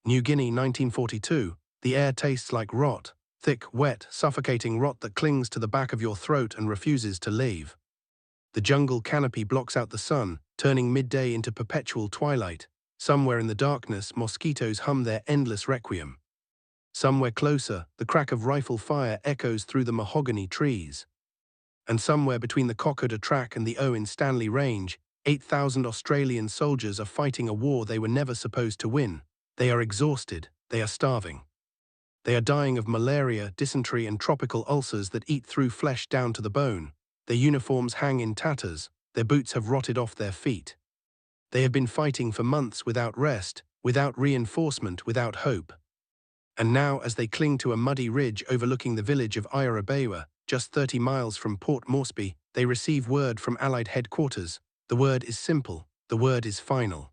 New Guinea, 1942. The air tastes like rot. Thick, wet, suffocating rot that clings to the back of your throat and refuses to leave. The jungle canopy blocks out the sun, turning midday into perpetual twilight. Somewhere in the darkness, mosquitoes hum their endless requiem. Somewhere closer, the crack of rifle fire echoes through the mahogany trees. And somewhere between the Kokoda track and the Owen Stanley Range, 8,000 Australian soldiers are fighting a war they were never supposed to win. They are exhausted, they are starving. They are dying of malaria, dysentery and tropical ulcers that eat through flesh down to the bone. Their uniforms hang in tatters, their boots have rotted off their feet. They have been fighting for months without rest, without reinforcement, without hope. And now, as they cling to a muddy ridge overlooking the village of Irabewa, just 30 miles from Port Moresby, they receive word from Allied headquarters. The word is simple, the word is final.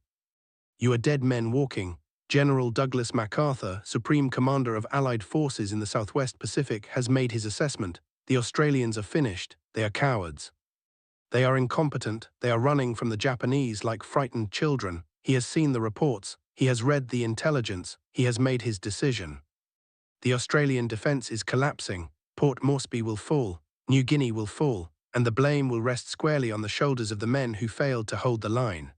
You are dead men walking. General Douglas MacArthur, Supreme Commander of Allied forces in the Southwest Pacific, has made his assessment. The Australians are finished, they are cowards. They are incompetent, they are running from the Japanese like frightened children. He has seen the reports, he has read the intelligence, he has made his decision. The Australian defence is collapsing, Port Moresby will fall, New Guinea will fall, and the blame will rest squarely on the shoulders of the men who failed to hold the line.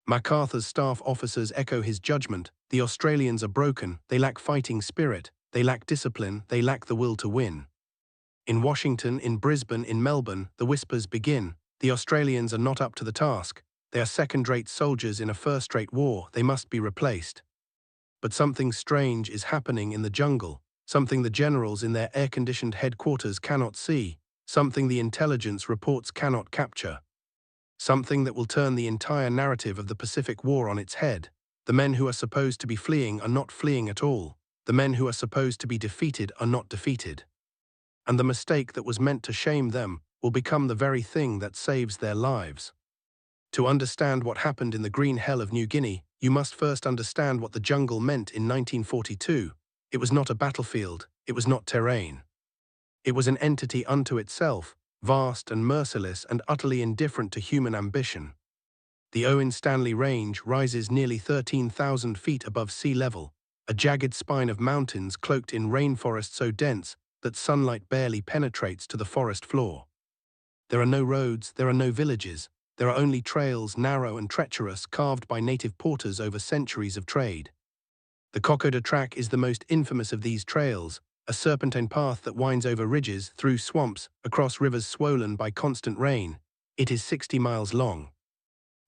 MacArthur's staff officers echo his judgment. The Australians are broken, they lack fighting spirit, they lack discipline, they lack the will to win. In Washington, in Brisbane, in Melbourne, the whispers begin. The Australians are not up to the task. They are second-rate soldiers in a first-rate war. They must be replaced. But something strange is happening in the jungle, something the generals in their air-conditioned headquarters cannot see, something the intelligence reports cannot capture. Something that will turn the entire narrative of the Pacific War on its head. The men who are supposed to be fleeing are not fleeing at all. The men who are supposed to be defeated are not defeated. And the mistake that was meant to shame them will become the very thing that saves their lives. To understand what happened in the green hell of New Guinea, you must first understand what the jungle meant in 1942. It was not a battlefield, it was not terrain. It was an entity unto itself, vast and merciless and utterly indifferent to human ambition. The Owen Stanley Range rises nearly 13,000 feet above sea level, a jagged spine of mountains cloaked in rainforest so dense that sunlight barely penetrates to the forest floor. There are no roads, there are no villages, there are only trails narrow and treacherous carved by native porters over centuries of trade. The Kokoda track is the most infamous of these trails, a serpentine path that winds over ridges, through swamps, across rivers swollen by constant rain. It is 60 miles long.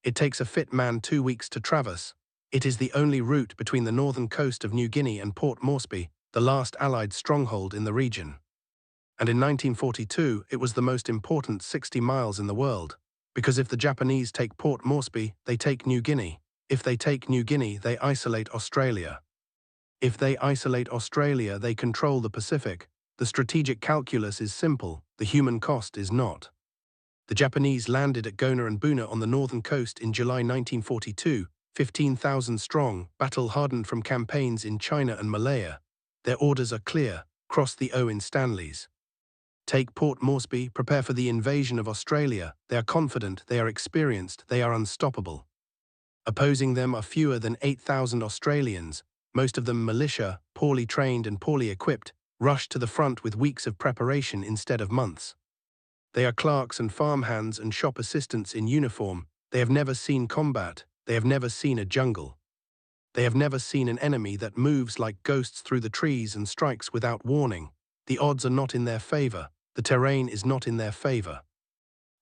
It takes a fit man 2 weeks to traverse. It is the only route between the northern coast of New Guinea and Port Moresby, the last Allied stronghold in the region. And in 1942, it was the most important 60 miles in the world. Because if the Japanese take Port Moresby, they take New Guinea. If they take New Guinea, they isolate Australia. If they isolate Australia, they control the Pacific. The strategic calculus is simple, the human cost is not. The Japanese landed at Gona and Buna on the northern coast in July 1942, 15,000 strong, battle-hardened from campaigns in China and Malaya. Their orders are clear: cross the Owen Stanleys. Take Port Moresby, prepare for the invasion of Australia. They are confident, they are experienced, they are unstoppable. Opposing them are fewer than 8,000 Australians, most of them militia, poorly trained and poorly equipped, rushed to the front with weeks of preparation instead of months. They are clerks and farmhands and shop assistants in uniform. They have never seen combat, they have never seen a jungle. They have never seen an enemy that moves like ghosts through the trees and strikes without warning. The odds are not in their favor, the terrain is not in their favor.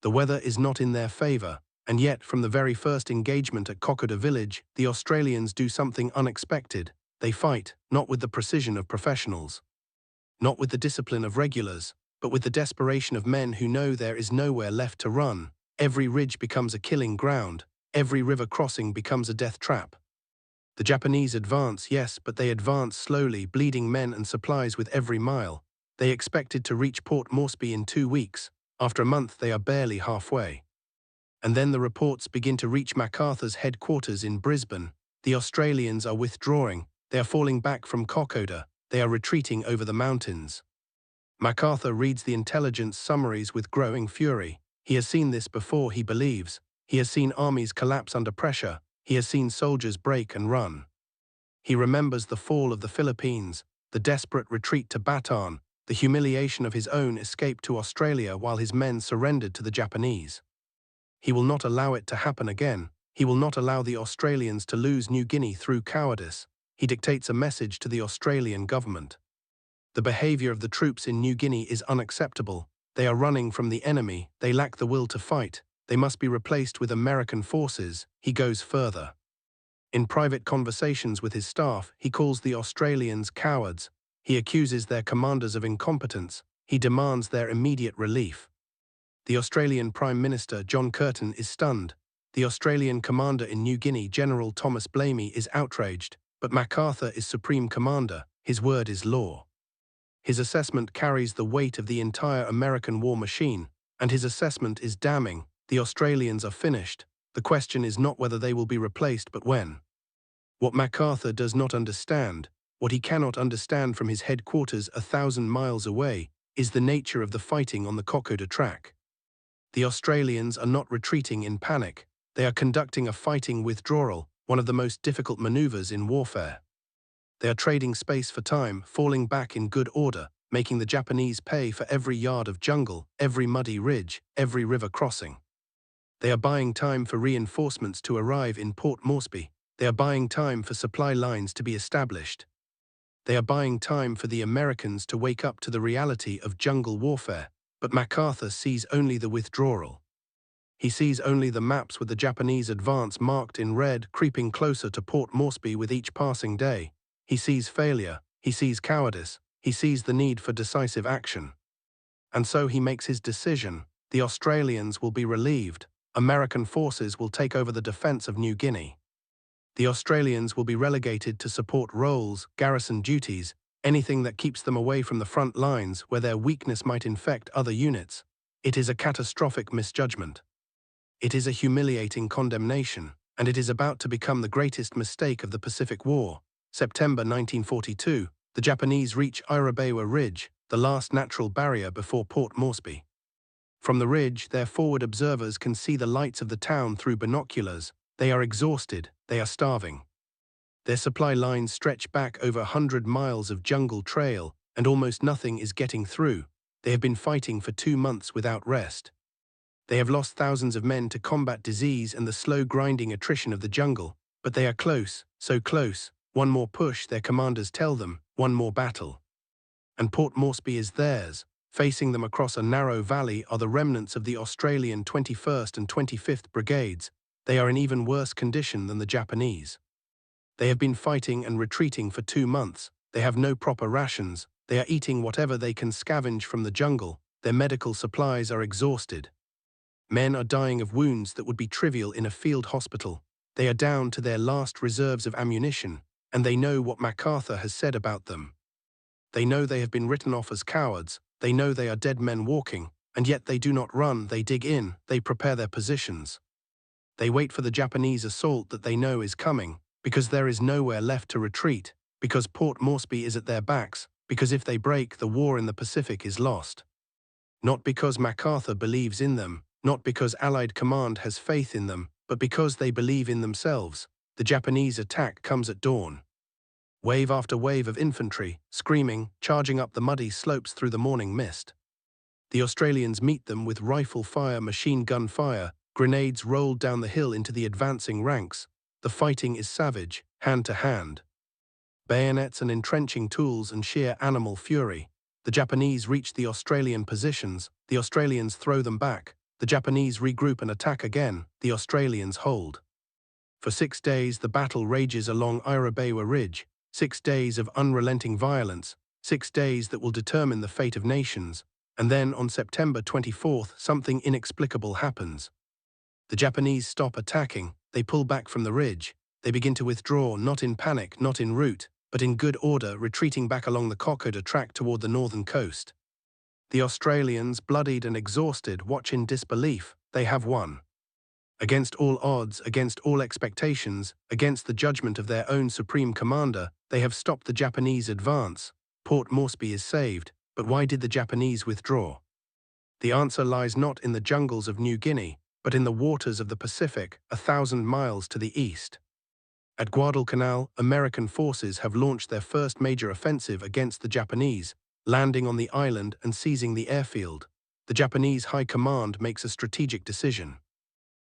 The weather is not in their favor, and yet from the very first engagement at Kokoda village, the Australians do something unexpected. They fight, not with the precision of professionals, not with the discipline of regulars, but with the desperation of men who know there is nowhere left to run. Every ridge becomes a killing ground, every river crossing becomes a death trap. The Japanese advance, yes, but they advance slowly, bleeding men and supplies with every mile. They expected to reach Port Moresby in 2 weeks. After a month, they are barely halfway. And then the reports begin to reach MacArthur's headquarters in Brisbane. The Australians are withdrawing. They are falling back from Kokoda. They are retreating over the mountains. MacArthur reads the intelligence summaries with growing fury. He has seen this before, he believes. He has seen armies collapse under pressure. He has seen soldiers break and run. He remembers the fall of the Philippines, the desperate retreat to Bataan, the humiliation of his own escape to Australia while his men surrendered to the Japanese. He will not allow it to happen again. He will not allow the Australians to lose New Guinea through cowardice. He dictates a message to the Australian government. The behavior of the troops in New Guinea is unacceptable. They are running from the enemy. They lack the will to fight. They must be replaced with American forces. He goes further. In private conversations with his staff, he calls the Australians cowards. He accuses their commanders of incompetence. He demands their immediate relief. The Australian Prime Minister, John Curtin, is stunned. The Australian commander in New Guinea, General Thomas Blamey, is outraged. But MacArthur is supreme commander. His word is law. His assessment carries the weight of the entire American war machine, and his assessment is damning. The Australians are finished. The question is not whether they will be replaced, but when. What MacArthur does not understand, what he cannot understand from his headquarters 1,000 miles away, is the nature of the fighting on the Kokoda track. The Australians are not retreating in panic. They are conducting a fighting withdrawal, one of the most difficult maneuvers in warfare. They are trading space for time, falling back in good order, making the Japanese pay for every yard of jungle, every muddy ridge, every river crossing. They are buying time for reinforcements to arrive in Port Moresby. They are buying time for supply lines to be established. They are buying time for the Americans to wake up to the reality of jungle warfare, but MacArthur sees only the withdrawal. He sees only the maps with the Japanese advance marked in red creeping closer to Port Moresby with each passing day. He sees failure, he sees cowardice, he sees the need for decisive action. And so he makes his decision. The Australians will be relieved. American forces will take over the defense of New Guinea. The Australians will be relegated to support roles, garrison duties, anything that keeps them away from the front lines where their weakness might infect other units. It is a catastrophic misjudgment. It is a humiliating condemnation, and it is about to become the greatest mistake of the Pacific War. September 1942, the Japanese reach Irabewa Ridge, the last natural barrier before Port Moresby. From the ridge, their forward observers can see the lights of the town through binoculars. They are exhausted, they are starving. Their supply lines stretch back over 100 miles of jungle trail, and almost nothing is getting through. They have been fighting for 2 months without rest. They have lost thousands of men to combat disease and the slow grinding attrition of the jungle, but they are close, so close. One more push, their commanders tell them, one more battle. And Port Moresby is theirs. Facing them across a narrow valley are the remnants of the Australian 21st and 25th Brigades. They are in even worse condition than the Japanese. They have been fighting and retreating for 2 months. They have no proper rations. They are eating whatever they can scavenge from the jungle. Their medical supplies are exhausted. Men are dying of wounds that would be trivial in a field hospital. They are down to their last reserves of ammunition, and they know what MacArthur has said about them. They know they have been written off as cowards. They know they are dead men walking, and yet they do not run. They dig in. They prepare their positions. They wait for the Japanese assault that they know is coming, because there is nowhere left to retreat, because Port Moresby is at their backs, because if they break, the war in the Pacific is lost. Not because MacArthur believes in them, not because Allied command has faith in them, but because they believe in themselves. The Japanese attack comes at dawn. Wave after wave of infantry, screaming, charging up the muddy slopes through the morning mist. The Australians meet them with rifle fire, machine gun fire, grenades rolled down the hill into the advancing ranks. The fighting is savage, hand to hand. Bayonets and entrenching tools and sheer animal fury. The Japanese reach the Australian positions. The Australians throw them back. The Japanese regroup and attack again. The Australians hold. For 6 days the battle rages along Irabewa Ridge. 6 days of unrelenting violence. 6 days that will determine the fate of nations. And then on September 24th, something inexplicable happens. The Japanese stop attacking. They pull back from the ridge. They begin to withdraw, not in panic, not in rout, but in good order, retreating back along the Kokoda track toward the northern coast. The Australians, bloodied and exhausted, watch in disbelief. They have won. Against all odds, against all expectations, against the judgment of their own supreme commander, they have stopped the Japanese advance. Port Moresby is saved, but why did the Japanese withdraw? The answer lies not in the jungles of New Guinea, but in the waters of the Pacific, 1,000 miles to the east. At Guadalcanal, American forces have launched their first major offensive against the Japanese, landing on the island and seizing the airfield. The Japanese High Command makes a strategic decision.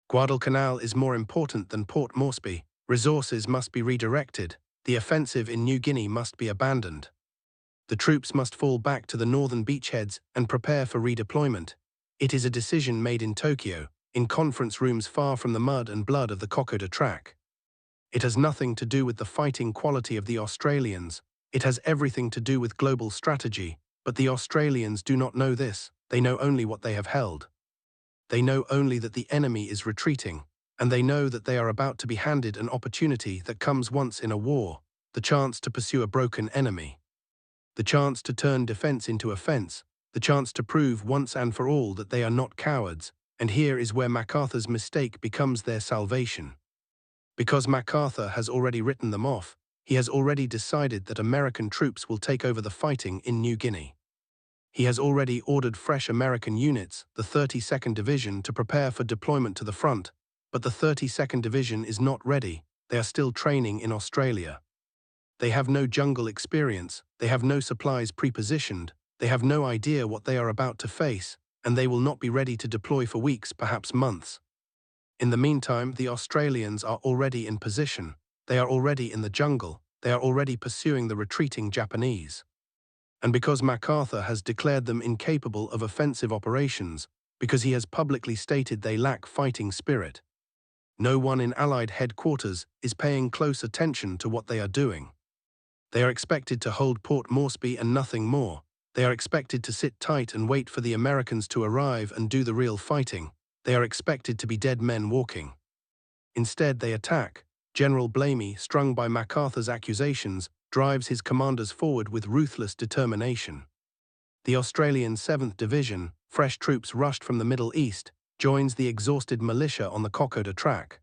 Guadalcanal is more important than Port Moresby. Resources must be redirected. The offensive in New Guinea must be abandoned. The troops must fall back to the northern beachheads and prepare for redeployment. It is a decision made in Tokyo, in conference rooms far from the mud and blood of the Kokoda track. It has nothing to do with the fighting quality of the Australians. It has everything to do with global strategy, but the Australians do not know this. They know only what they have held. They know only that the enemy is retreating, and they know that they are about to be handed an opportunity that comes once in a war, the chance to pursue a broken enemy. The chance to turn defense into offense, the chance to prove once and for all that they are not cowards, and here is where MacArthur's mistake becomes their salvation. Because MacArthur has already written them off, he has already decided that American troops will take over the fighting in New Guinea. He has already ordered fresh American units, the 32nd Division, to prepare for deployment to the front, but the 32nd Division is not ready. They are still training in Australia. They have no jungle experience, they have no supplies pre-positioned, they have no idea what they are about to face, and they will not be ready to deploy for weeks, perhaps months. In the meantime, the Australians are already in position, they are already in the jungle, they are already pursuing the retreating Japanese. And because MacArthur has declared them incapable of offensive operations, because he has publicly stated they lack fighting spirit, no one in Allied headquarters is paying close attention to what they are doing. They are expected to hold Port Moresby and nothing more. They are expected to sit tight and wait for the Americans to arrive and do the real fighting. They are expected to be dead men walking. Instead, they attack. General Blamey, strung by MacArthur's accusations, drives his commanders forward with ruthless determination. The Australian 7th Division, fresh troops rushed from the Middle East, joins the exhausted militia on the Kokoda track.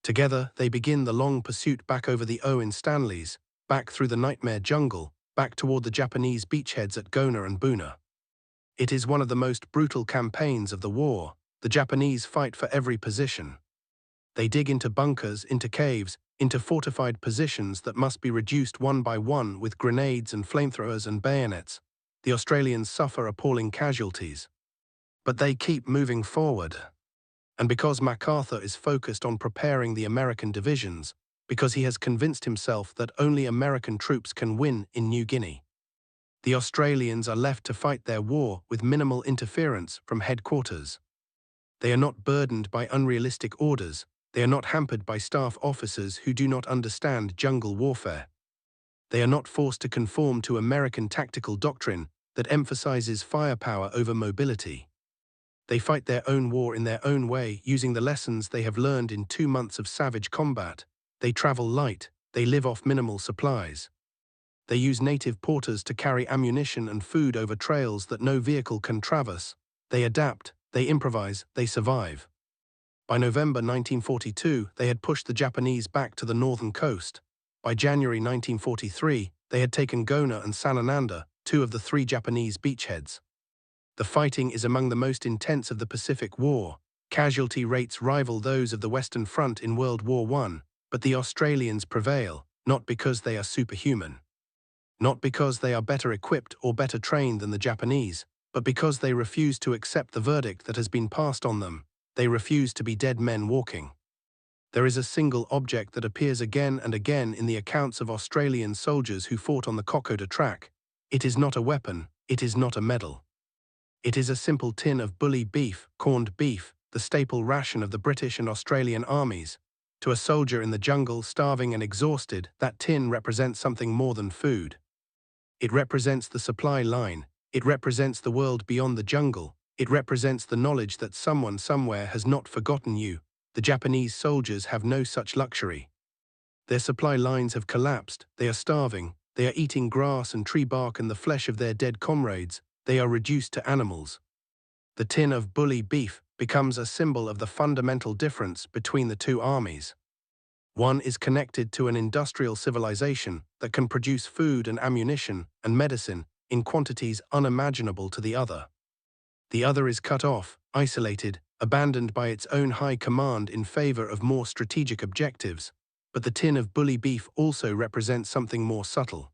Together, they begin the long pursuit back over the Owen Stanleys, back through the nightmare jungle, back toward the Japanese beachheads at Gona and Buna. It is one of the most brutal campaigns of the war. The Japanese fight for every position. They dig into bunkers, into caves, into fortified positions that must be reduced one by one with grenades and flamethrowers and bayonets. The Australians suffer appalling casualties. But they keep moving forward. And because MacArthur is focused on preparing the American divisions, because he has convinced himself that only American troops can win in New Guinea, the Australians are left to fight their war with minimal interference from headquarters. They are not burdened by unrealistic orders. They are not hampered by staff officers who do not understand jungle warfare. They are not forced to conform to American tactical doctrine that emphasizes firepower over mobility. They fight their own war in their own way, using the lessons they have learned in 2 months of savage combat. They travel light. They live off minimal supplies. They use native porters to carry ammunition and food over trails that no vehicle can traverse. They adapt. They improvise. They survive. By November 1942, they had pushed the Japanese back to the northern coast. By January 1943, they had taken Gona and Sanananda, 2 of the 3 Japanese beachheads. The fighting is among the most intense of the Pacific War. Casualty rates rival those of the Western Front in World War I, but the Australians prevail, not because they are superhuman. Not because they are better equipped or better trained than the Japanese, but because they refuse to accept the verdict that has been passed on them. They refuse to be dead men walking. There is a single object that appears again and again in the accounts of Australian soldiers who fought on the Kokoda track. It is not a weapon, it is not a medal. It is a simple tin of bully beef, corned beef, the staple ration of the British and Australian armies. To a soldier in the jungle, starving and exhausted, that tin represents something more than food. It represents the supply line. It represents the world beyond the jungle. It represents the knowledge that someone somewhere has not forgotten you. The Japanese soldiers have no such luxury. Their supply lines have collapsed. They are starving. They are eating grass and tree bark and the flesh of their dead comrades. They are reduced to animals. The tin of bully beef becomes a symbol of the fundamental difference between the 2 armies. One is connected to an industrial civilization that can produce food and ammunition and medicine in quantities unimaginable to the other. The other is cut off, isolated, abandoned by its own high command in favor of more strategic objectives. But the tin of bully beef also represents something more subtle.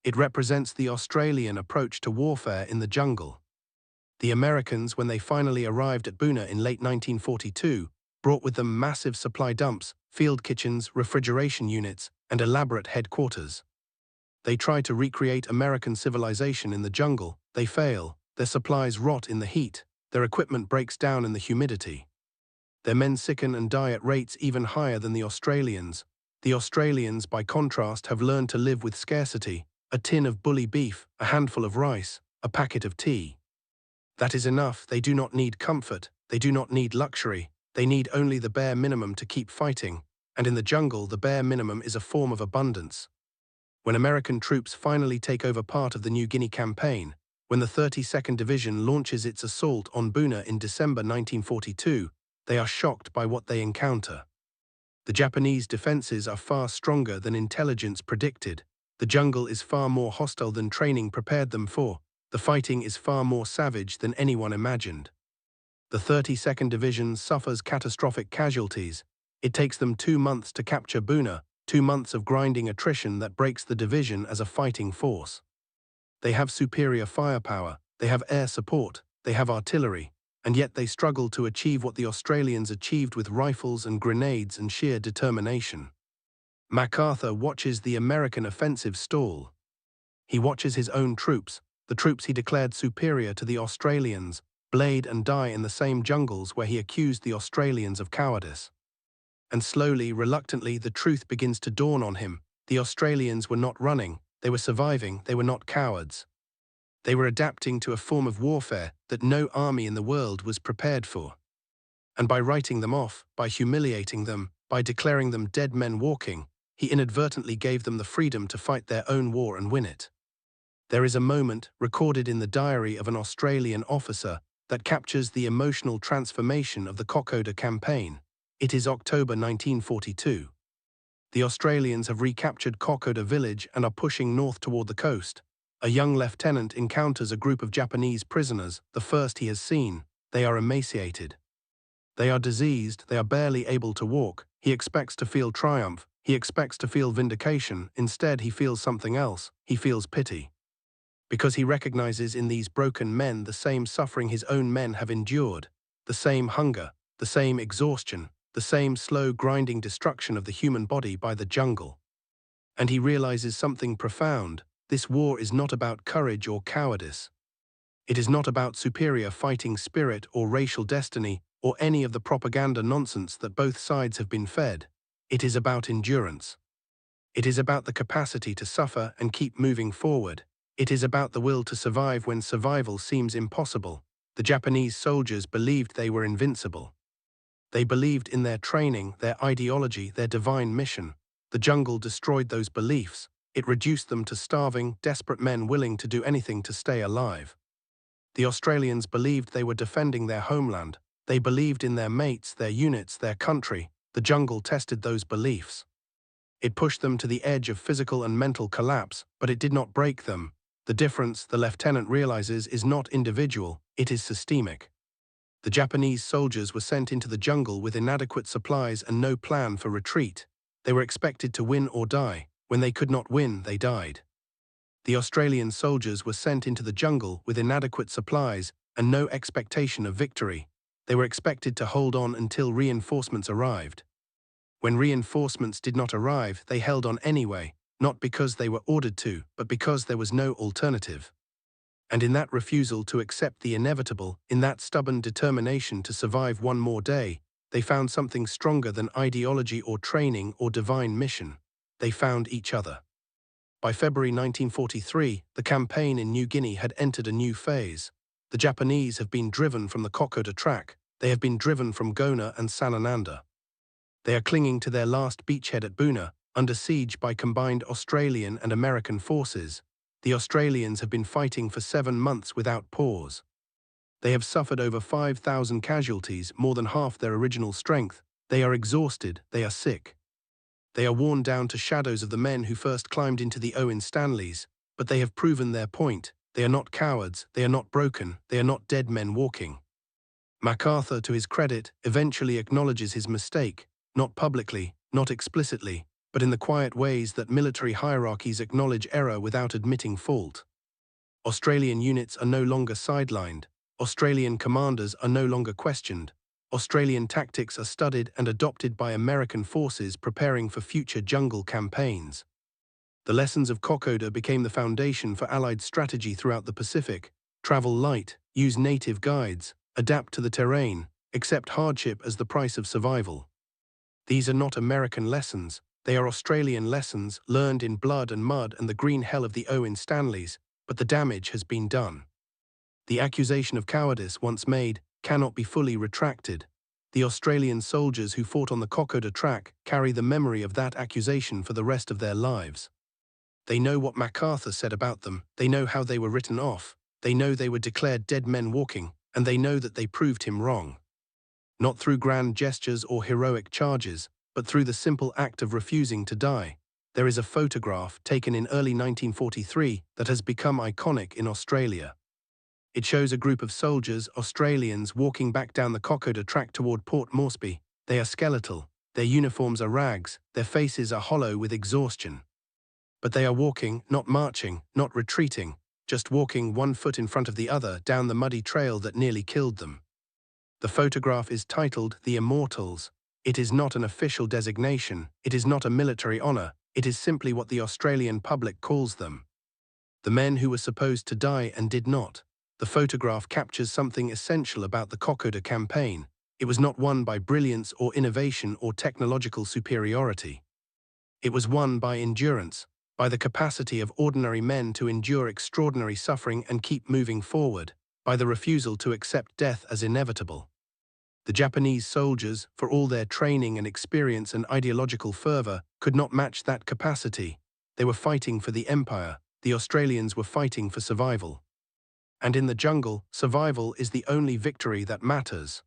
It represents the Australian approach to warfare in the jungle. The Americans, when they finally arrived at Buna in late 1942, brought with them massive supply dumps, field kitchens, refrigeration units, and elaborate headquarters. They try to recreate American civilization in the jungle. They fail. Their supplies rot in the heat. Their equipment breaks down in the humidity. Their men sicken and die at rates even higher than the Australians. The Australians, by contrast, have learned to live with scarcity: a tin of bully beef, a handful of rice, a packet of tea. That is enough. They do not need comfort. They do not need luxury. They need only the bare minimum to keep fighting. And in the jungle, the bare minimum is a form of abundance. When American troops finally take over part of the New Guinea campaign, when the 32nd Division launches its assault on Buna in December 1942, they are shocked by what they encounter. The Japanese defenses are far stronger than intelligence predicted. The jungle is far more hostile than training prepared them for. The fighting is far more savage than anyone imagined. The 32nd Division suffers catastrophic casualties. It takes them 2 months to capture Buna, 2 months of grinding attrition that breaks the division as a fighting force. They have superior firepower, they have air support, they have artillery, and yet they struggle to achieve what the Australians achieved with rifles and grenades and sheer determination. MacArthur watches the American offensive stall. He watches his own troops, the troops he declared superior to the Australians, bleed and die in the same jungles where he accused the Australians of cowardice. And slowly, reluctantly, the truth begins to dawn on him. The Australians were not running, they were surviving, they were not cowards. They were adapting to a form of warfare that no army in the world was prepared for. And by writing them off, by humiliating them, by declaring them dead men walking, he inadvertently gave them the freedom to fight their own war and win it. There is a moment, recorded in the diary of an Australian officer, that captures the emotional transformation of the Kokoda campaign. It is October 1942. The Australians have recaptured Kokoda village and are pushing north toward the coast. A young lieutenant encounters a group of Japanese prisoners, the first he has seen. They are emaciated. They are diseased, they are barely able to walk. He expects to feel triumph, he expects to feel vindication. Instead, he feels something else. He feels pity. Because he recognizes in these broken men the same suffering his own men have endured, the same hunger, the same exhaustion, the same slow grinding destruction of the human body by the jungle. And he realizes something profound: this war is not about courage or cowardice. It is not about superior fighting spirit or racial destiny or any of the propaganda nonsense that both sides have been fed. It is about endurance. It is about the capacity to suffer and keep moving forward. It is about the will to survive when survival seems impossible. The Japanese soldiers believed they were invincible. They believed in their training, their ideology, their divine mission. The jungle destroyed those beliefs. It reduced them to starving, desperate men willing to do anything to stay alive. The Australians believed they were defending their homeland. They believed in their mates, their units, their country. The jungle tested those beliefs. It pushed them to the edge of physical and mental collapse, but it did not break them. The difference, the lieutenant realizes, is not individual, it is systemic. The Japanese soldiers were sent into the jungle with inadequate supplies and no plan for retreat. They were expected to win or die. When they could not win, they died. The Australian soldiers were sent into the jungle with inadequate supplies and no expectation of victory. They were expected to hold on until reinforcements arrived. When reinforcements did not arrive, they held on anyway, not because they were ordered to, but because there was no alternative. And in that refusal to accept the inevitable, in that stubborn determination to survive one more day, they found something stronger than ideology or training or divine mission. They found each other. By February 1943, the campaign in New Guinea had entered a new phase. The Japanese have been driven from the Kokoda track. They have been driven from Gona and Sanananda. They are clinging to their last beachhead at Buna, under siege by combined Australian and American forces. The Australians have been fighting for 7 months without pause. They have suffered over 5,000 casualties, more than half their original strength. They are exhausted, they are sick. They are worn down to shadows of the men who first climbed into the Owen Stanleys, but they have proven their point. They are not cowards, they are not broken, they are not dead men walking. MacArthur, to his credit, eventually acknowledges his mistake, not publicly, not explicitly, but in the quiet ways that military hierarchies acknowledge error without admitting fault. Australian units are no longer sidelined. Australian commanders are no longer questioned. Australian tactics are studied and adopted by American forces preparing for future jungle campaigns. The lessons of Kokoda became the foundation for Allied strategy throughout the Pacific. Travel light, use native guides, adapt to the terrain, accept hardship as the price of survival. These are not American lessons, they are Australian lessons learned in blood and mud and the green hell of the Owen Stanleys, but the damage has been done. The accusation of cowardice once made cannot be fully retracted. The Australian soldiers who fought on the Kokoda track carry the memory of that accusation for the rest of their lives. They know what MacArthur said about them, they know how they were written off, they know they were declared dead men walking, and they know that they proved him wrong. Not through grand gestures or heroic charges, but through the simple act of refusing to die. There is a photograph taken in early 1943 that has become iconic in Australia. It shows a group of soldiers, Australians, walking back down the Kokoda track toward Port Moresby. They are skeletal, their uniforms are rags, their faces are hollow with exhaustion. But they are walking, not marching, not retreating, just walking one foot in front of the other down the muddy trail that nearly killed them. The photograph is titled The Immortals. It is not an official designation, it is not a military honor, it is simply what the Australian public calls them. The men who were supposed to die and did not. The photograph captures something essential about the Kokoda campaign. It was not won by brilliance or innovation or technological superiority. It was won by endurance, by the capacity of ordinary men to endure extraordinary suffering and keep moving forward, by the refusal to accept death as inevitable. The Japanese soldiers, for all their training and experience and ideological fervor, could not match that capacity. They were fighting for the empire, the Australians were fighting for survival. And in the jungle, survival is the only victory that matters.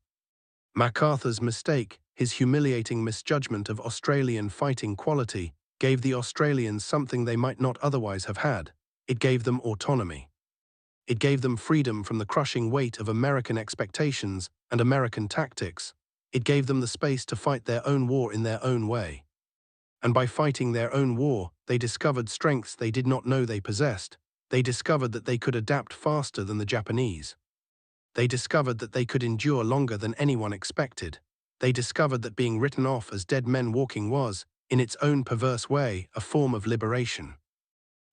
MacArthur's mistake, his humiliating misjudgment of Australian fighting quality, gave the Australians something they might not otherwise have had. It gave them autonomy. It gave them freedom from the crushing weight of American expectations and American tactics. It gave them the space to fight their own war in their own way. And by fighting their own war, they discovered strengths they did not know they possessed. They discovered that they could adapt faster than the Japanese. They discovered that they could endure longer than anyone expected. They discovered that being written off as dead men walking was, in its own perverse way, a form of liberation.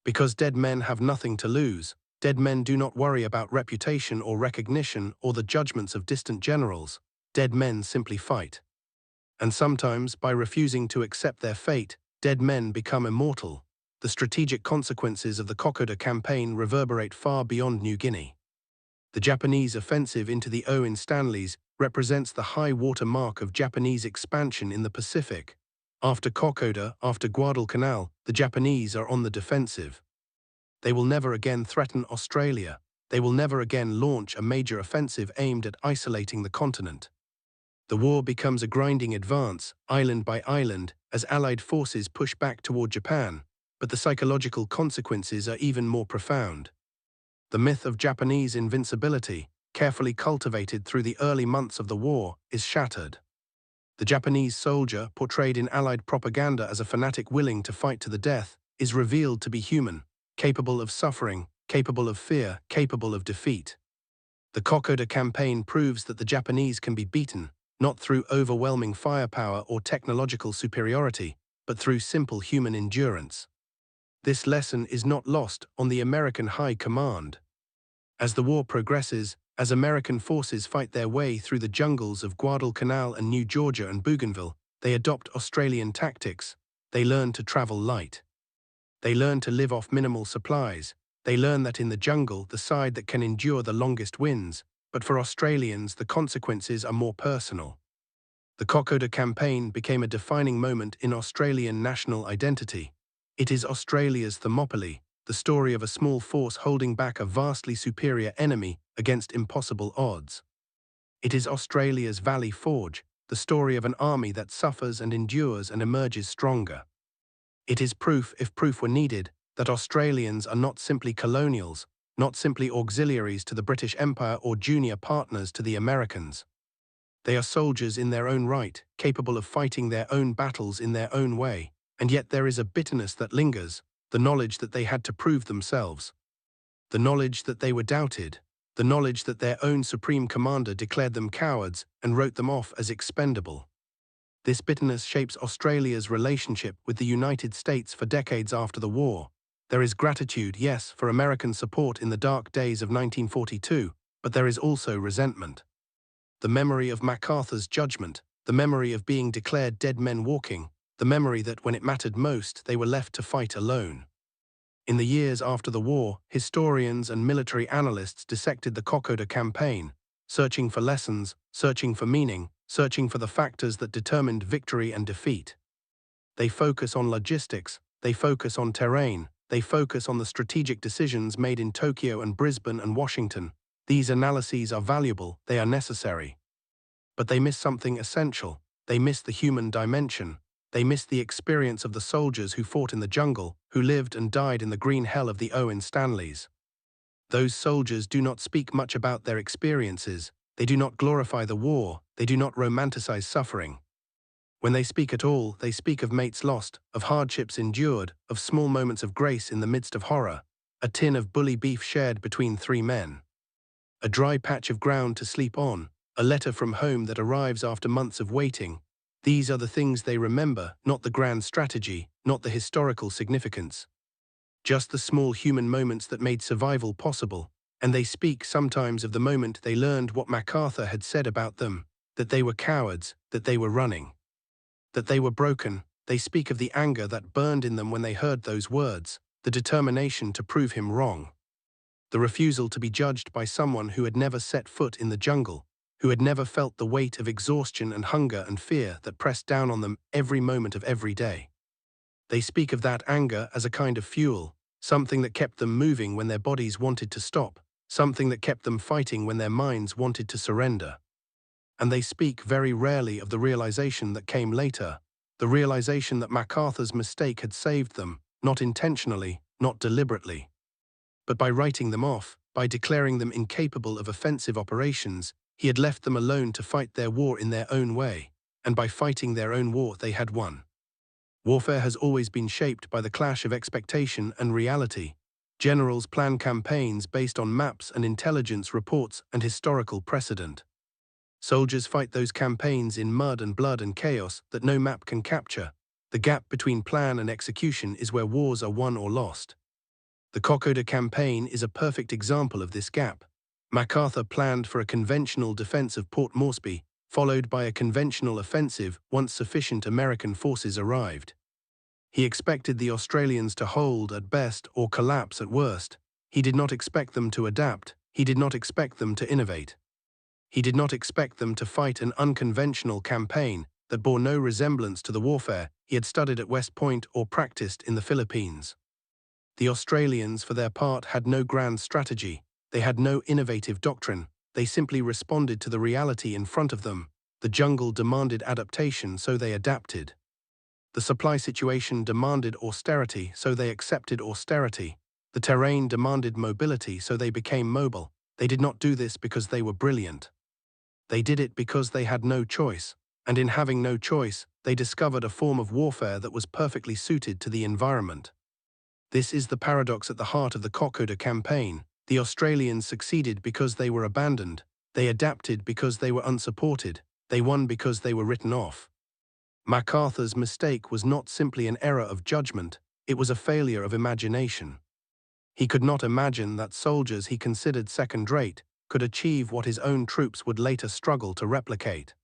Because dead men have nothing to lose, dead men do not worry about reputation or recognition or the judgments of distant generals. Dead men simply fight. And sometimes, by refusing to accept their fate, dead men become immortal. The strategic consequences of the Kokoda campaign reverberate far beyond New Guinea. The Japanese offensive into the Owen Stanleys represents the high water mark of Japanese expansion in the Pacific. After Kokoda, after Guadalcanal, the Japanese are on the defensive. They will never again threaten Australia. They will never again launch a major offensive aimed at isolating the continent. The war becomes a grinding advance, island by island, as Allied forces push back toward Japan, but the psychological consequences are even more profound. The myth of Japanese invincibility, carefully cultivated through the early months of the war, is shattered. The Japanese soldier, portrayed in Allied propaganda as a fanatic willing to fight to the death, is revealed to be human, capable of suffering, capable of fear, capable of defeat. The Kokoda campaign proves that the Japanese can be beaten, not through overwhelming firepower or technological superiority, but through simple human endurance. This lesson is not lost on the American High Command. As the war progresses, as American forces fight their way through the jungles of Guadalcanal and New Georgia and Bougainville, they adopt Australian tactics. They learn to travel light. They learn to live off minimal supplies. They learn that in the jungle, the side that can endure the longest wins, but for Australians, the consequences are more personal. The Kokoda campaign became a defining moment in Australian national identity. It is Australia's Thermopylae, the story of a small force holding back a vastly superior enemy against impossible odds. It is Australia's Valley Forge, the story of an army that suffers and endures and emerges stronger. It is proof, if proof were needed, that Australians are not simply colonials, not simply auxiliaries to the British Empire or junior partners to the Americans. They are soldiers in their own right, capable of fighting their own battles in their own way, and yet there is a bitterness that lingers, the knowledge that they had to prove themselves, the knowledge that they were doubted, the knowledge that their own supreme commander declared them cowards and wrote them off as expendable. This bitterness shapes Australia's relationship with the United States for decades after the war. There is gratitude, yes, for American support in the dark days of 1942, but there is also resentment. The memory of MacArthur's judgment, the memory of being declared dead men walking, the memory that when it mattered most, they were left to fight alone. In the years after the war, historians and military analysts dissected the Kokoda campaign, searching for lessons, searching for meaning, searching for the factors that determined victory and defeat. They focus on logistics, they focus on terrain, they focus on the strategic decisions made in Tokyo and Brisbane and Washington. These analyses are valuable, they are necessary. But they miss something essential. They miss the human dimension. They miss the experience of the soldiers who fought in the jungle, who lived and died in the green hell of the Owen Stanleys. Those soldiers do not speak much about their experiences. They do not glorify the war. They do not romanticize suffering. When they speak at all, they speak of mates lost, of hardships endured, of small moments of grace in the midst of horror, a tin of bully beef shared between three men, a dry patch of ground to sleep on, a letter from home that arrives after months of waiting. These are the things they remember, not the grand strategy, not the historical significance. Just the small human moments that made survival possible, and they speak sometimes of the moment they learned what MacArthur had said about them, that they were cowards, that they were running, that they were broken. They speak of the anger that burned in them when they heard those words, the determination to prove him wrong, the refusal to be judged by someone who had never set foot in the jungle, who had never felt the weight of exhaustion and hunger and fear that pressed down on them every moment of every day. They speak of that anger as a kind of fuel, something that kept them moving when their bodies wanted to stop, something that kept them fighting when their minds wanted to surrender. And they speak very rarely of the realization that came later, the realization that MacArthur's mistake had saved them, not intentionally, not deliberately, but by writing them off, by declaring them incapable of offensive operations. He had left them alone to fight their war in their own way, and by fighting their own war they had won. Warfare has always been shaped by the clash of expectation and reality. Generals plan campaigns based on maps and intelligence reports and historical precedent. Soldiers fight those campaigns in mud and blood and chaos that no map can capture. The gap between plan and execution is where wars are won or lost. The Kokoda campaign is a perfect example of this gap. MacArthur planned for a conventional defense of Port Moresby, followed by a conventional offensive once sufficient American forces arrived. He expected the Australians to hold at best or collapse at worst. He did not expect them to adapt. He did not expect them to innovate. He did not expect them to fight an unconventional campaign that bore no resemblance to the warfare he had studied at West Point or practiced in the Philippines. The Australians, for their part, had no grand strategy. They had no innovative doctrine. They simply responded to the reality in front of them. The jungle demanded adaptation, so they adapted. The supply situation demanded austerity, so they accepted austerity. The terrain demanded mobility, so they became mobile. They did not do this because they were brilliant. They did it because they had no choice, and in having no choice, they discovered a form of warfare that was perfectly suited to the environment. This is the paradox at the heart of the Kokoda campaign. The Australians succeeded because they were abandoned. They adapted because they were unsupported. They won because they were written off. MacArthur's mistake was not simply an error of judgment, it was a failure of imagination. He could not imagine that soldiers he considered second-rate could achieve what his own troops would later struggle to replicate.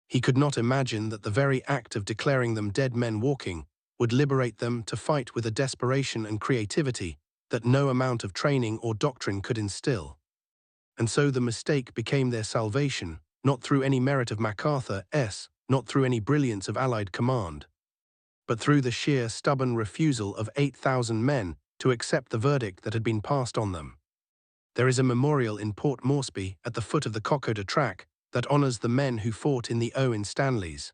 He could not imagine that the very act of declaring them dead men walking would liberate them to fight with a desperation and creativity that no amount of training or doctrine could instill. And so the mistake became their salvation, not through any merit of MacArthur's, not through any brilliance of Allied command, but through the sheer stubborn refusal of 8,000 men to accept the verdict that had been passed on them. There is a memorial in Port Moresby at the foot of the Kokoda track that honors the men who fought in the Owen Stanleys.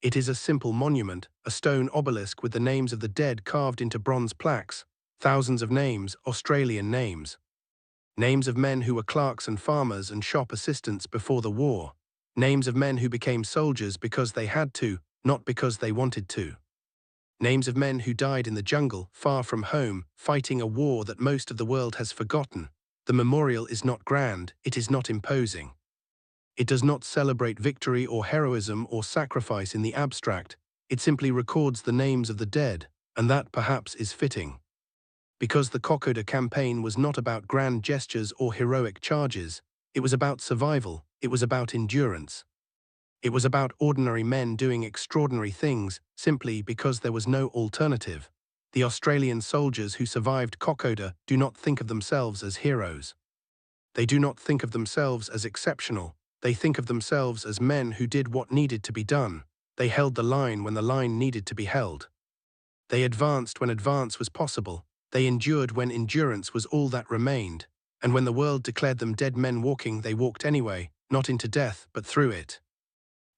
It is a simple monument, a stone obelisk with the names of the dead carved into bronze plaques, thousands of names, Australian names. Names of men who were clerks and farmers and shop assistants before the war. Names of men who became soldiers because they had to, not because they wanted to. Names of men who died in the jungle, far from home, fighting a war that most of the world has forgotten. The memorial is not grand, it is not imposing. It does not celebrate victory or heroism or sacrifice in the abstract, it simply records the names of the dead, and that perhaps is fitting. Because the Kokoda campaign was not about grand gestures or heroic charges, it was about survival, it was about endurance. It was about ordinary men doing extraordinary things simply because there was no alternative. The Australian soldiers who survived Kokoda do not think of themselves as heroes. They do not think of themselves as exceptional. They think of themselves as men who did what needed to be done. They held the line when the line needed to be held. They advanced when advance was possible. They endured when endurance was all that remained. And when the world declared them dead men walking, they walked anyway, not into death, but through it.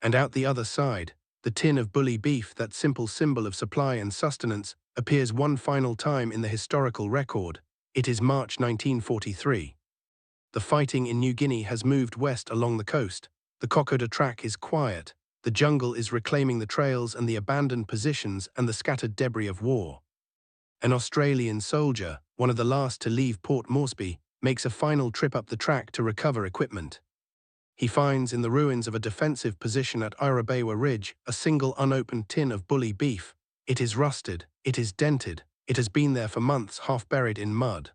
And out the other side, the tin of bully beef, that simple symbol of supply and sustenance, appears one final time in the historical record. It is March 1943. The fighting in New Guinea has moved west along the coast. The Kokoda track is quiet. The jungle is reclaiming the trails and the abandoned positions and the scattered debris of war. An Australian soldier, one of the last to leave Port Moresby, makes a final trip up the track to recover equipment. He finds in the ruins of a defensive position at Irabewa Ridge a single unopened tin of bully beef. It is rusted, it is dented, it has been there for months, half buried in mud.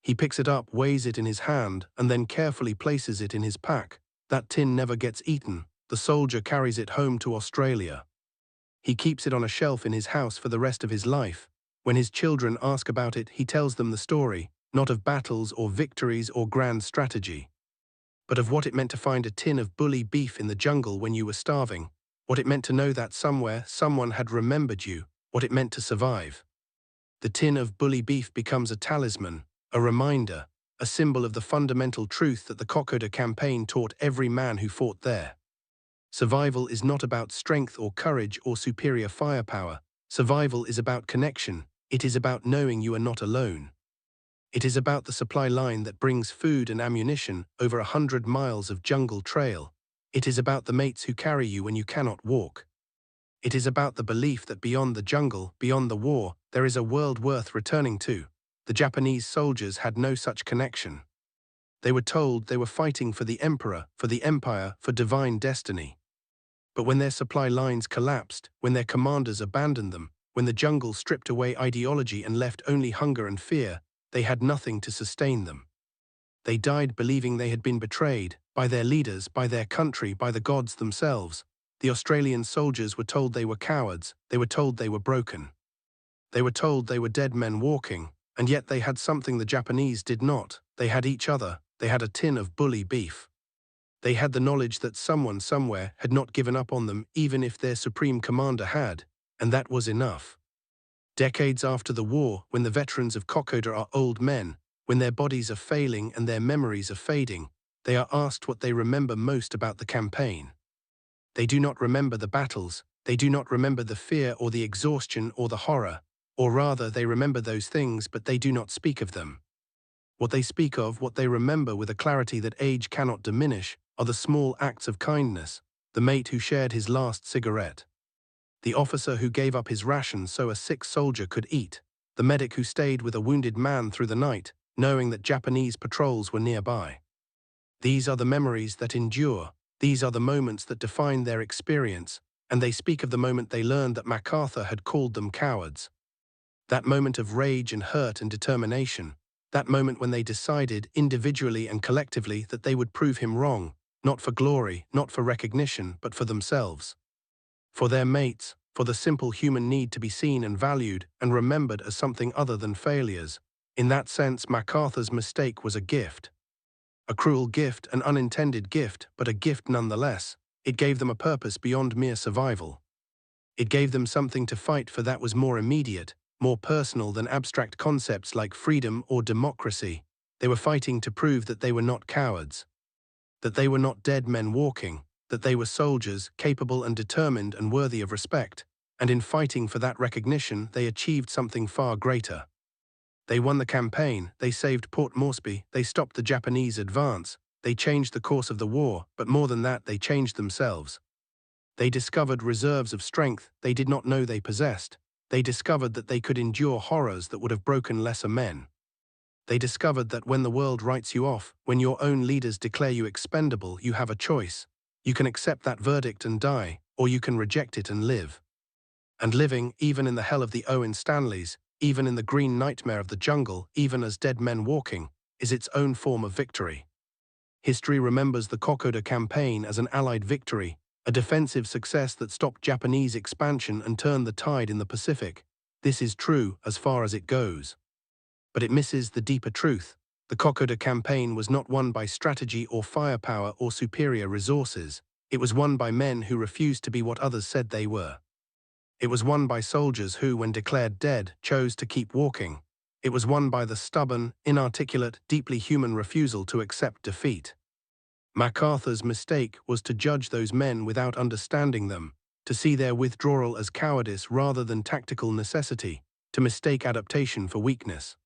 He picks it up, weighs it in his hand, and then carefully places it in his pack. That tin never gets eaten. The soldier carries it home to Australia. He keeps it on a shelf in his house for the rest of his life. When his children ask about it, he tells them the story, not of battles or victories or grand strategy, but of what it meant to find a tin of bully beef in the jungle when you were starving, what it meant to know that somewhere someone had remembered you, what it meant to survive. The tin of bully beef becomes a talisman, a reminder, a symbol of the fundamental truth that the Kokoda campaign taught every man who fought there. Survival is not about strength or courage or superior firepower. Survival is about connection. It is about knowing you are not alone. It is about the supply line that brings food and ammunition over 100 miles of jungle trail. It is about the mates who carry you when you cannot walk. It is about the belief that beyond the jungle, beyond the war, there is a world worth returning to. The Japanese soldiers had no such connection. They were told they were fighting for the emperor, for the empire, for divine destiny. But when their supply lines collapsed, when their commanders abandoned them, when the jungle stripped away ideology and left only hunger and fear, they had nothing to sustain them. They died believing they had been betrayed, by their leaders, by their country, by the gods themselves. The Australian soldiers were told they were cowards, they were told they were broken. They were told they were dead men walking, and yet they had something the Japanese did not. They had each other, they had a tin of bully beef. They had the knowledge that someone somewhere had not given up on them even if their supreme commander had, and that was enough. Decades after the war, when the veterans of Kokoda are old men, when their bodies are failing and their memories are fading, they are asked what they remember most about the campaign. They do not remember the battles, they do not remember the fear or the exhaustion or the horror, or rather they remember those things but they do not speak of them. What they speak of, what they remember with a clarity that age cannot diminish, are the small acts of kindness, the mate who shared his last cigarette, the officer who gave up his rations so a sick soldier could eat, the medic who stayed with a wounded man through the night, knowing that Japanese patrols were nearby. These are the memories that endure, these are the moments that define their experience, and they speak of the moment they learned that MacArthur had called them cowards. That moment of rage and hurt and determination, that moment when they decided, individually and collectively, that they would prove him wrong, not for glory, not for recognition, but for themselves. For their mates, for the simple human need to be seen and valued and remembered as something other than failures. In that sense, MacArthur's mistake was a gift. A cruel gift, an unintended gift, but a gift nonetheless. It gave them a purpose beyond mere survival. It gave them something to fight for that was more immediate, more personal than abstract concepts like freedom or democracy. They were fighting to prove that they were not cowards, that they were not dead men walking, that they were soldiers, capable and determined and worthy of respect, and in fighting for that recognition they achieved something far greater. They won the campaign, they saved Port Moresby, they stopped the Japanese advance, They changed the course of the war, but more than that, they changed themselves. They discovered reserves of strength they did not know they possessed. They discovered that they could endure horrors that would have broken lesser men. They discovered that when the world writes you off, when your own leaders declare you expendable, you have a choice. You can accept that verdict and die, or you can reject it and live. And living, even in the hell of the Owen Stanleys, even in the green nightmare of the jungle, even as dead men walking, is its own form of victory. History remembers the Kokoda campaign as an Allied victory, a defensive success that stopped Japanese expansion and turned the tide in the Pacific. This is true as far as it goes. But it misses the deeper truth. The Kokoda campaign was not won by strategy or firepower or superior resources. It was won by men who refused to be what others said they were. It was won by soldiers who, when declared dead, chose to keep walking. It was won by the stubborn, inarticulate, deeply human refusal to accept defeat. MacArthur's mistake was to judge those men without understanding them, to see their withdrawal as cowardice rather than tactical necessity, to mistake adaptation for weakness,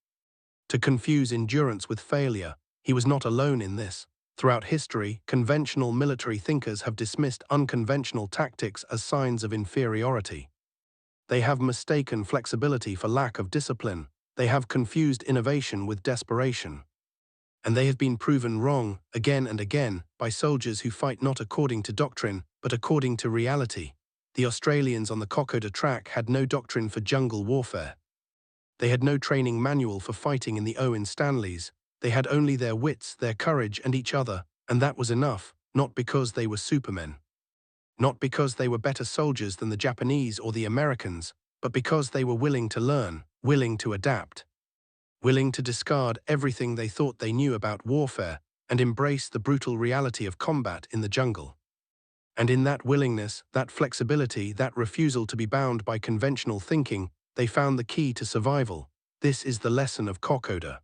to confuse endurance with failure. He was not alone in this. Throughout history, conventional military thinkers have dismissed unconventional tactics as signs of inferiority. They have mistaken flexibility for lack of discipline. They have confused innovation with desperation. And they have been proven wrong, again and again, by soldiers who fight not according to doctrine, but according to reality. The Australians on the Kokoda track had no doctrine for jungle warfare. They had no training manual for fighting in the Owen Stanleys. They had only their wits, their courage, and each other, and that was enough, not because they were supermen. Not because they were better soldiers than the Japanese or the Americans, but because they were willing to learn, willing to adapt, willing to discard everything they thought they knew about warfare and embrace the brutal reality of combat in the jungle. And in that willingness, that flexibility, that refusal to be bound by conventional thinking, they found the key to survival. This is the lesson of Kokoda.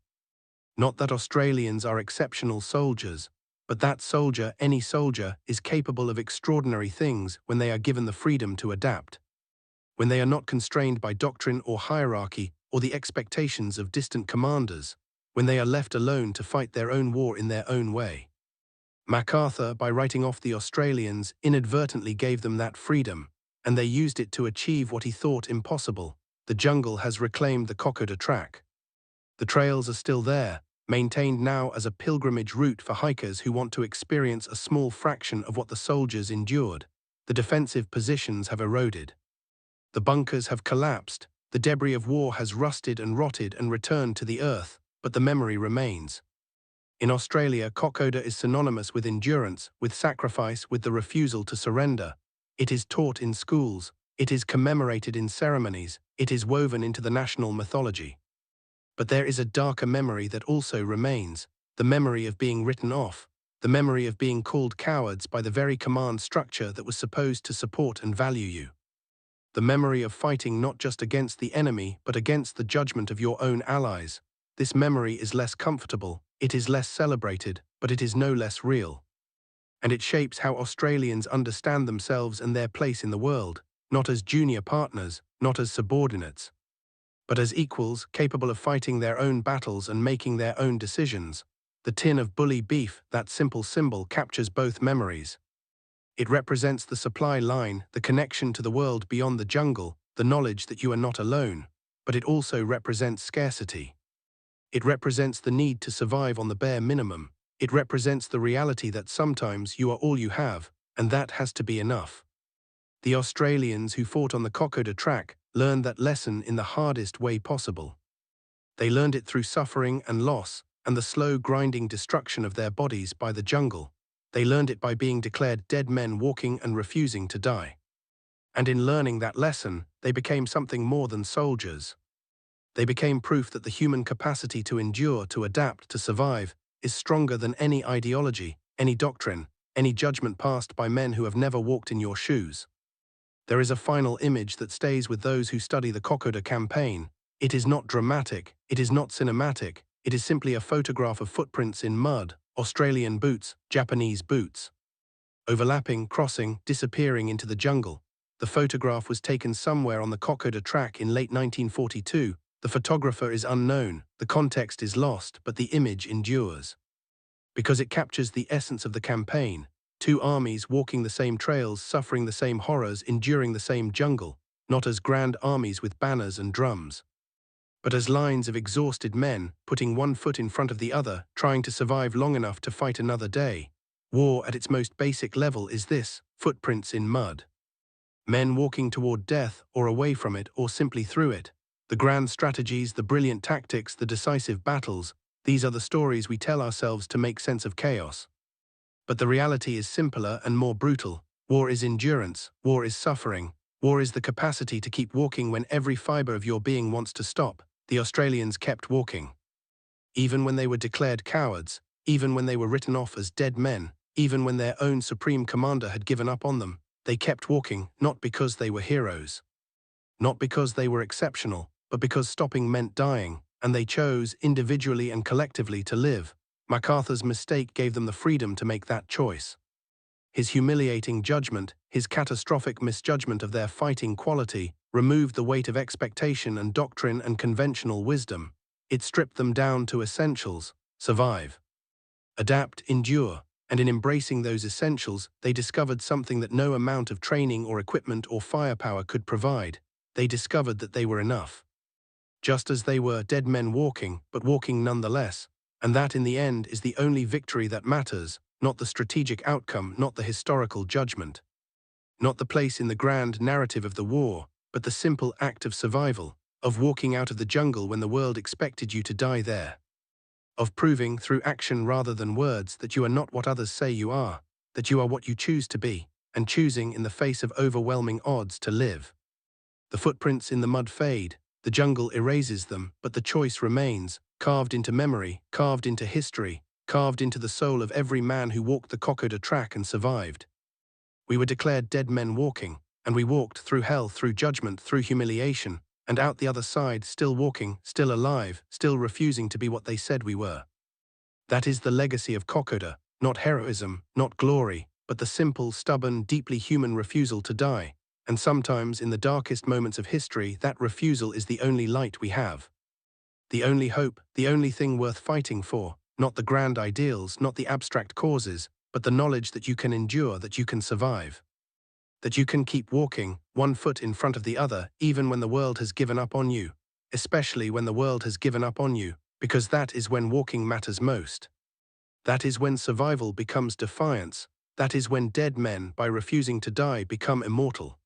Not that Australians are exceptional soldiers, but that soldier, any soldier, is capable of extraordinary things when they are given the freedom to adapt. When they are not constrained by doctrine or hierarchy or the expectations of distant commanders. When they are left alone to fight their own war in their own way. MacArthur, by writing off the Australians, inadvertently gave them that freedom, and they used it to achieve what he thought impossible. The jungle has reclaimed the Kokoda track. The trails are still there, maintained now as a pilgrimage route for hikers who want to experience a small fraction of what the soldiers endured. The defensive positions have eroded. The bunkers have collapsed. The debris of war has rusted and rotted and returned to the earth, but the memory remains. In Australia, Kokoda is synonymous with endurance, with sacrifice, with the refusal to surrender. It is taught in schools. It is commemorated in ceremonies. It is woven into the national mythology. But there is a darker memory that also remains, the memory of being written off, the memory of being called cowards by the very command structure that was supposed to support and value you. The memory of fighting not just against the enemy, but against the judgment of your own allies. This memory is less comfortable, it is less celebrated, but it is no less real. And it shapes how Australians understand themselves and their place in the world, not as junior partners, not as subordinates, but as equals capable of fighting their own battles and making their own decisions. The tin of bully beef, that simple symbol, captures both memories. It represents the supply line, the connection to the world beyond the jungle, the knowledge that you are not alone, but it also represents scarcity. It represents the need to survive on the bare minimum. It represents the reality that sometimes you are all you have, and that has to be enough. The Australians who fought on the Kokoda track learned that lesson in the hardest way possible. They learned it through suffering and loss, and the slow grinding destruction of their bodies by the jungle. They learned it by being declared dead men walking and refusing to die. And in learning that lesson, they became something more than soldiers. They became proof that the human capacity to endure, to adapt, to survive, is stronger than any ideology, any doctrine, any judgment passed by men who have never walked in your shoes. There is a final image that stays with those who study the Kokoda campaign. It is not dramatic, it is not cinematic, it is simply a photograph of footprints in mud, Australian boots, Japanese boots. Overlapping, crossing, disappearing into the jungle. The photograph was taken somewhere on the Kokoda track in late 1942. The photographer is unknown, the context is lost, but the image endures. because it captures the essence of the campaign. Two armies walking the same trails, suffering the same horrors, enduring the same jungle, not as grand armies with banners and drums, but as lines of exhausted men, putting one foot in front of the other, trying to survive long enough to fight another day. War at its most basic level is this: footprints in mud. Men walking toward death, or away from it, or simply through it. The grand strategies, the brilliant tactics, the decisive battles, these are the stories we tell ourselves to make sense of chaos. But the reality is simpler and more brutal. War is endurance, war is suffering, war is the capacity to keep walking when every fiber of your being wants to stop. The Australians kept walking. Even when they were declared cowards, even when they were written off as dead men, even when their own supreme commander had given up on them, they kept walking, not because they were heroes, not because they were exceptional, but because stopping meant dying, and they chose, individually and collectively, to live. MacArthur's mistake gave them the freedom to make that choice. His humiliating judgment, his catastrophic misjudgment of their fighting quality, removed the weight of expectation and doctrine and conventional wisdom. It stripped them down to essentials: survive, adapt, endure. And in embracing those essentials, they discovered something that no amount of training or equipment or firepower could provide. They discovered that they were enough. Just as they were, dead men walking, but walking nonetheless. And that, in the end, is the only victory that matters, not the strategic outcome, not the historical judgment, not the place in the grand narrative of the war, but the simple act of survival, of walking out of the jungle when the world expected you to die there, of proving, through action rather than words, that you are not what others say you are, that you are what you choose to be, and choosing, in the face of overwhelming odds, to live. The footprints in the mud fade, the jungle erases them, but the choice remains, carved into memory, carved into history, carved into the soul of every man who walked the Kokoda track and survived. We were declared dead men walking, and we walked through hell, through judgment, through humiliation, and out the other side, still walking, still alive, still refusing to be what they said we were. That is the legacy of Kokoda, not heroism, not glory, but the simple, stubborn, deeply human refusal to die. And sometimes, in the darkest moments of history, that refusal is the only light we have. The only hope, the only thing worth fighting for, not the grand ideals, not the abstract causes, but the knowledge that you can endure, that you can survive, that you can keep walking, one foot in front of the other, even when the world has given up on you, especially when the world has given up on you, because that is when walking matters most. That is when survival becomes defiance. That is when dead men, by refusing to die, become immortal.